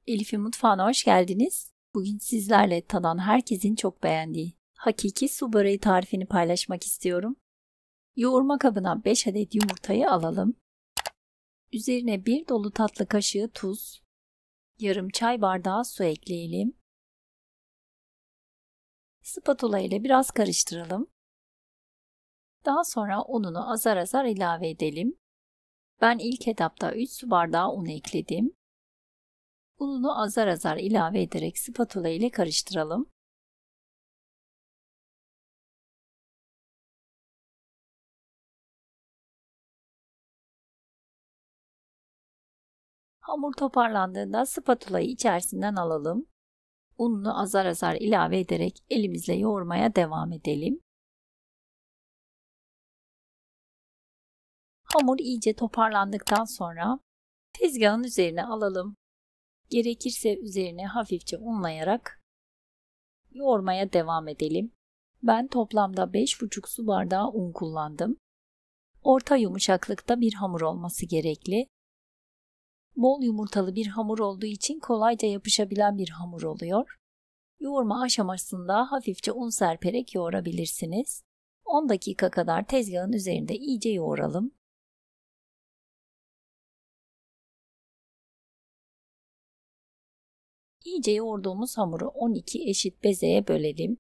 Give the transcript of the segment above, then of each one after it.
Elif'in mutfağına hoş geldiniz. Bugün sizlerle tadan herkesin çok beğendiği hakiki su böreği tarifini paylaşmak istiyorum. Yoğurma kabına 5 adet yumurtayı alalım. Üzerine 1 dolu tatlı kaşığı tuz, yarım çay bardağı su ekleyelim. Spatula ile biraz karıştıralım. Daha sonra ununu azar azar ilave edelim. Ben ilk etapta 3 su bardağı un ekledim. Ununu azar azar ilave ederek spatula ile karıştıralım. Hamur toparlandığında spatulayı içerisinden alalım. Ununu azar azar ilave ederek elimizle yoğurmaya devam edelim. Hamur iyice toparlandıktan sonra tezgahın üzerine alalım. Gerekirse üzerine hafifçe unlayarak yoğurmaya devam edelim. Ben toplamda 5,5 su bardağı un kullandım. Orta yumuşaklıkta bir hamur olması gerekli. Bol yumurtalı bir hamur olduğu için kolayca yapışabilen bir hamur oluyor. Yoğurma aşamasında hafifçe un serperek yoğurabilirsiniz. 10 dakika kadar tezgahın üzerinde iyice yoğuralım. İyice yoğurduğumuz hamuru 12 eşit bezeye bölelim.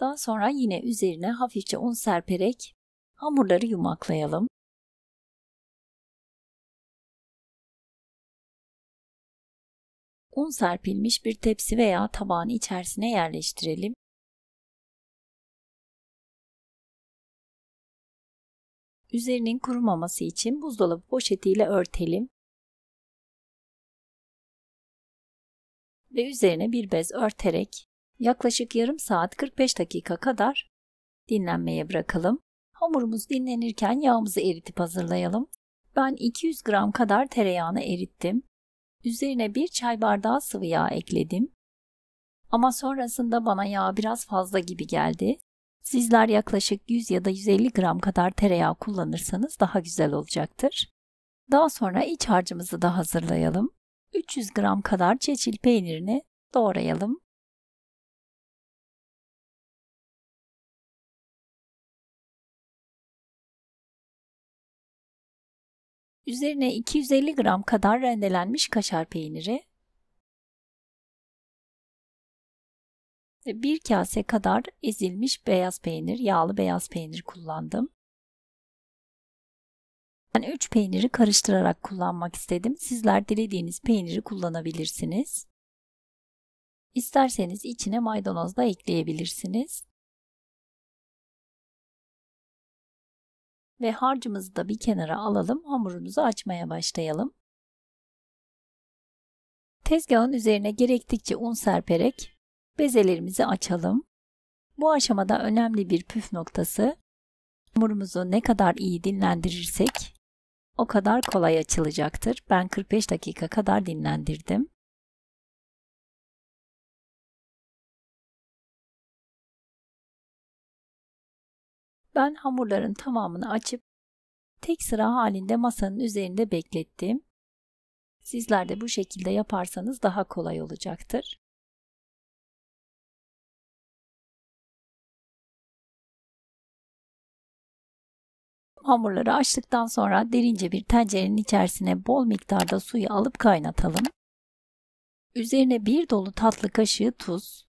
Daha sonra yine üzerine hafifçe un serperek hamurları yumaklayalım. Un serpilmiş bir tepsi veya tabağın içerisine yerleştirelim. Üzerinin kurumaması için buzdolabı poşetiyle örtelim. Ve üzerine bir bez örterek yaklaşık yarım saat 45 dakika kadar dinlenmeye bırakalım. Hamurumuz dinlenirken yağımızı eritip hazırlayalım. Ben 200 gram kadar tereyağını erittim. Üzerine 1 çay bardağı sıvı yağ ekledim. Ama sonrasında bana yağ biraz fazla gibi geldi. Sizler yaklaşık 100 ya da 150 gram kadar tereyağı kullanırsanız daha güzel olacaktır. Daha sonra iç harcımızı da hazırlayalım. 300 gram kadar çeçil peynirini doğrayalım. Üzerine 250 gram kadar rendelenmiş kaşar peyniri ve 1 kase kadar ezilmiş beyaz peynir, yağlı beyaz peynir kullandım. Ben 3 peyniri karıştırarak kullanmak istedim. Sizler dilediğiniz peyniri kullanabilirsiniz. İsterseniz içine maydanoz da ekleyebilirsiniz. Ve harcımızı da bir kenara alalım. Hamurumuzu açmaya başlayalım. Tezgahın üzerine gerektikçe un serperek bezelerimizi açalım. Bu aşamada önemli bir püf noktası, hamurumuzu ne kadar iyi dinlendirirsek o kadar kolay açılacaktır. Ben 45 dakika kadar dinlendirdim. Ben hamurların tamamını açıp tek sıra halinde masanın üzerinde beklettim. Sizler de bu şekilde yaparsanız daha kolay olacaktır. Hamurları açtıktan sonra derince bir tencerenin içerisine bol miktarda suyu alıp kaynatalım. Üzerine 1 dolu tatlı kaşığı tuz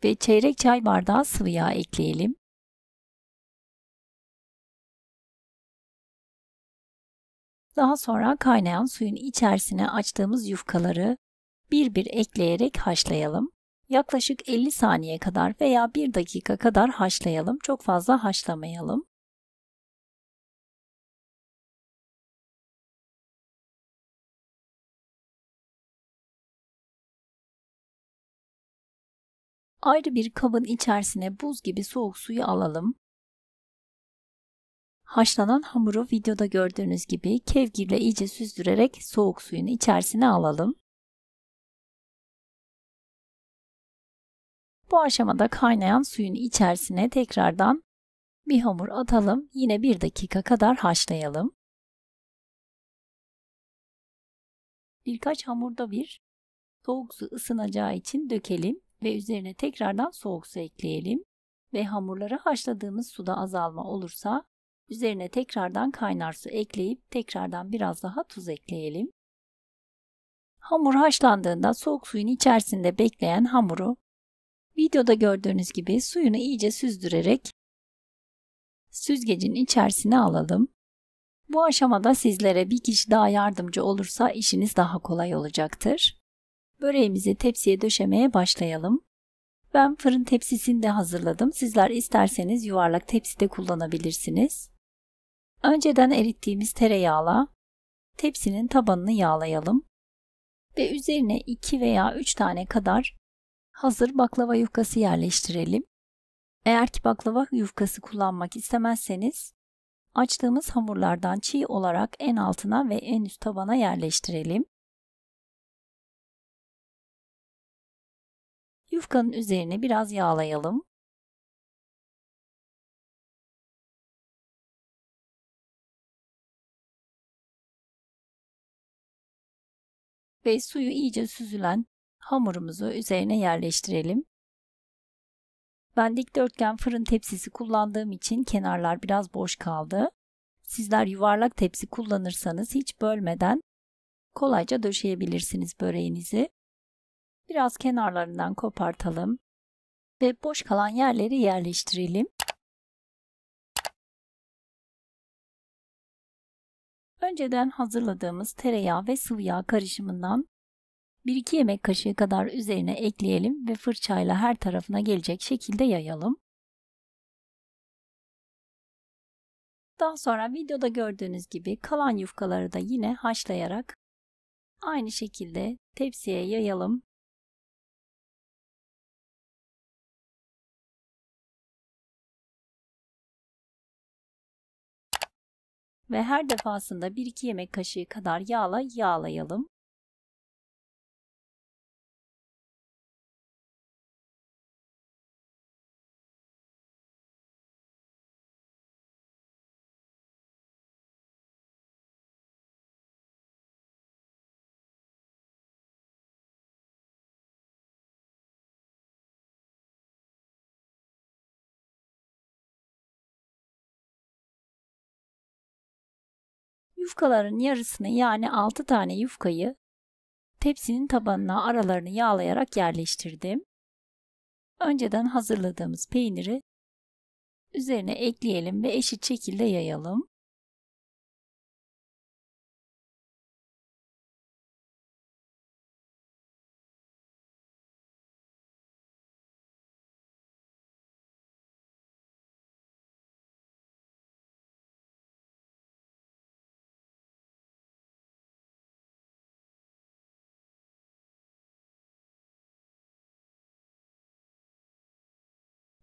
ve çeyrek çay bardağı sıvı yağ ekleyelim. Daha sonra kaynayan suyun içerisine açtığımız yufkaları bir bir ekleyerek haşlayalım. Yaklaşık 50 saniye kadar veya 1 dakika kadar haşlayalım. Çok fazla haşlamayalım. Ayrı bir kabın içerisine buz gibi soğuk suyu alalım. Haşlanan hamuru videoda gördüğünüz gibi kevgirle iyice süzdürerek soğuk suyun içerisine alalım. Bu aşamada kaynayan suyun içerisine tekrardan bir hamur atalım. Yine 1 dakika kadar haşlayalım. birkaç hamurda bir soğuk su ısınacağı için dökelim ve üzerine tekrardan soğuk su ekleyelim ve hamurları haşladığımız suda azalma olursa üzerine tekrardan kaynar su ekleyip tekrardan biraz daha tuz ekleyelim. Hamur haşlandığında soğuk suyun içerisinde bekleyen hamuru videoda gördüğünüz gibi suyunu iyice süzdürerek süzgecin içerisine alalım. Bu aşamada sizlere bir kişi daha yardımcı olursa işiniz daha kolay olacaktır. Böreğimizi tepsiye döşemeye başlayalım. Ben fırın tepsisini de hazırladım. Sizler isterseniz yuvarlak tepside kullanabilirsiniz. Önceden erittiğimiz tereyağla tepsinin tabanını yağlayalım ve üzerine 2 veya 3 tane kadar hazır baklava yufkası yerleştirelim. Eğer ki baklava yufkası kullanmak istemezseniz açtığımız hamurlardan çiğ olarak en altına ve en üst tabana yerleştirelim. Yufkanın üzerine biraz yağlayalım. Ve suyu iyice süzülen hamurumuzu üzerine yerleştirelim. Ben dikdörtgen fırın tepsisi kullandığım için kenarlar biraz boş kaldı. Sizler yuvarlak tepsi kullanırsanız hiç bölmeden kolayca döşeyebilirsiniz böreğinizi. Biraz kenarlarından kopartalım ve boş kalan yerleri yerleştirelim. Önceden hazırladığımız tereyağı ve sıvı yağ karışımından 1-2 yemek kaşığı kadar üzerine ekleyelim ve fırçayla her tarafına gelecek şekilde yayalım. Daha sonra videoda gördüğünüz gibi kalan yufkaları da yine haşlayarak aynı şekilde tepsiye yayalım. Ve her defasında 1-2 yemek kaşığı kadar yağla yağlayalım. Yufkaların yarısını yani 6 tane yufkayı tepsinin tabanına aralarını yağlayarak yerleştirdim. Önceden hazırladığımız peyniri üzerine ekleyelim ve eşit şekilde yayalım.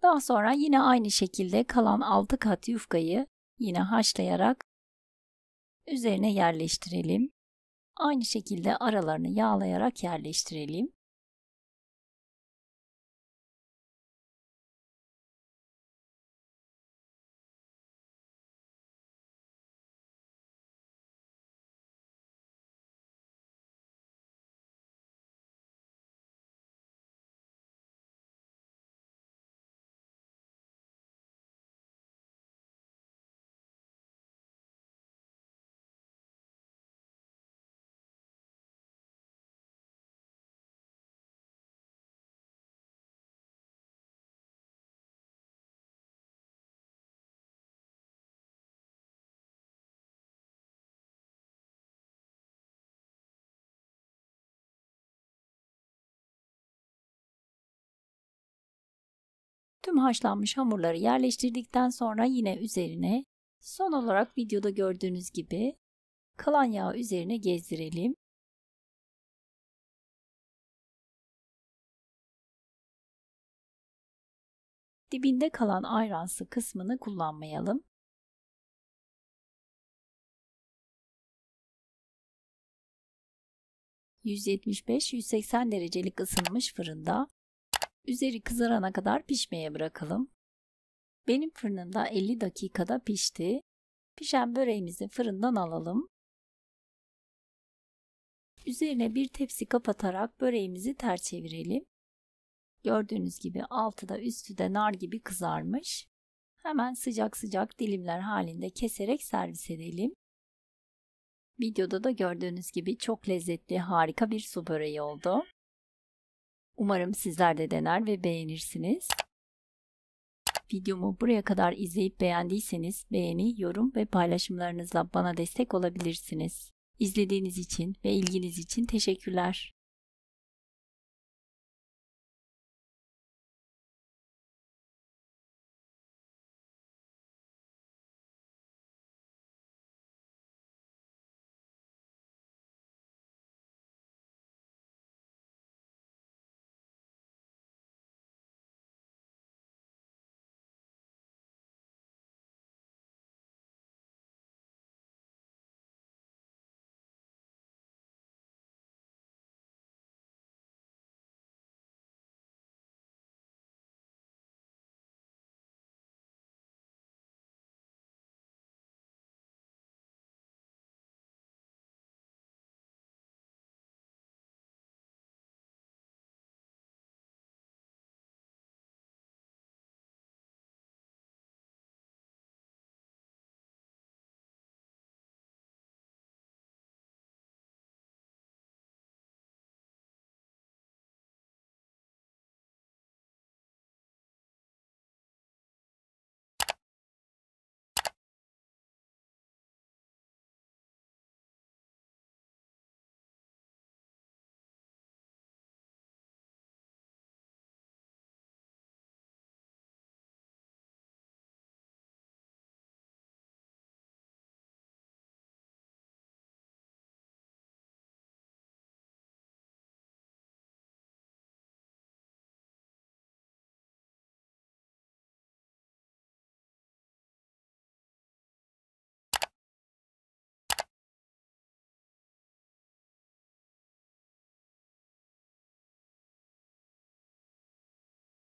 Daha sonra yine aynı şekilde kalan 6 kat yufkayı yine haşlayarak üzerine yerleştirelim. Aynı şekilde aralarını yağlayarak yerleştirelim. Tüm haşlanmış hamurları yerleştirdikten sonra yine üzerine son olarak videoda gördüğünüz gibi kalan yağı üzerine gezdirelim. Dibinde kalan ayransı kısmını kullanmayalım. ...175-180 derecelik ısınmış fırında üzeri kızarana kadar pişmeye bırakalım. Benim fırınımda 50 dakikada pişti. Pişen böreğimizi fırından alalım. Üzerine bir tepsi kapatarak böreğimizi ters çevirelim. Gördüğünüz gibi altı da üstü de nar gibi kızarmış. Hemen sıcak sıcak dilimler halinde keserek servis edelim. Videoda da gördüğünüz gibi çok lezzetli, harika bir su böreği oldu. Umarım sizler de dener ve beğenirsiniz. Videomu buraya kadar izleyip beğendiyseniz beğeni, yorum ve paylaşımlarınızla bana destek olabilirsiniz. İzlediğiniz için ve ilginiz için teşekkürler.